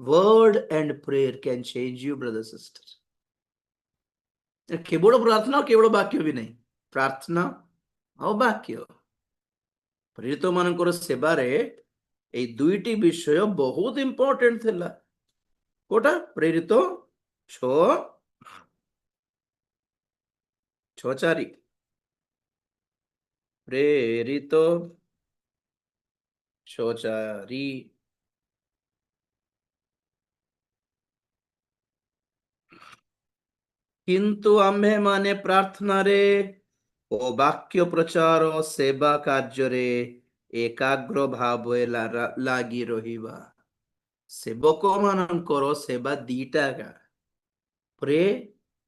word and prayer can change you, brother, sister. କେବଳ ପ୍ରାର୍ଥନା କେବଳ ବାକ୍ୟ ବି ନାହିଁ, ପ୍ରାର୍ଥନା ଆଉ ବାକ୍ୟ। ପ୍ରେରିତ ମାନଙ୍କର ସେବାରେ এই দুইটি বিষୟ ବହୁତ ইম্পর্টেন্ট ଥିଲା। কোটা প্রেরিত 6:4 প্রেরিত 6:4 কিন্তু ଆମ୍ଭେ ମାନେ ପ୍ରାର୍ଥନାରେ ଓ ବାକ୍ୟ ପ୍ରଚାର ସେବା କାର୍ଯ୍ୟରେ ଏକାଗ୍ର ଭାବେ ଲାଗି ରହିବା। ସେବକ ମାନଙ୍କର ସେବା ଦିଟା ଏକା, ପ୍ରେ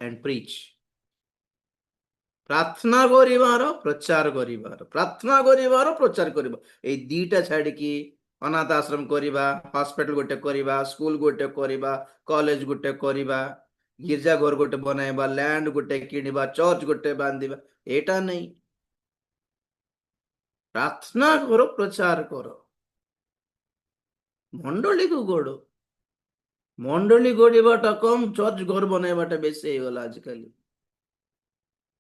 ଆଣ୍ଡ ପ୍ରିଚ୍। ପ୍ରାର୍ଥନା କରିବାର ପ୍ରଚାର କରିବାର, ପ୍ରାର୍ଥନା କରିବାର ପ୍ରଚାର କରିବା, ଏଇ ଦିଟା ଛାଡିକି ଅନାଥ ଆଶ୍ରମ କରିବା, ହସ୍ପିଟାଲ ଗୋଟେ କରିବା, ସ୍କୁଲ ଗୋଟେ କରିବା, କଲେଜ ଗୋଟେ କରିବା, ଗିର୍ଜା ଘର ଗୋଟେ ବନାଇବା, ଲ୍ୟାଣ୍ଡ ଗୋଟେ କିଣିବା, ଚର୍ଚ୍ଚ ଗୋଟେ ବାନ୍ଧିବା, ଏଇଟା ନାହିଁ। ପ୍ରାର୍ଥନା କର, ପ୍ରଚାର କର, ମଣ୍ଡଳୀକୁ ଗଢ। ମଣ୍ଡଳୀ ଗଢିବାଟା କମ, ଚର୍ଚ୍ଚ ଘର ବନାଇବାଟା ବେଶୀ ହେଇଗଲା ଆଜିକାଲି।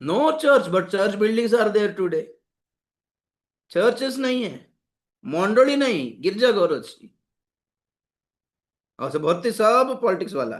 No church, but church buildings are there today. Churches नहीं है, मंडली नहीं, गिरजा घर अच्छी, और से भर्ती सब पॉलिटिक्स वाला।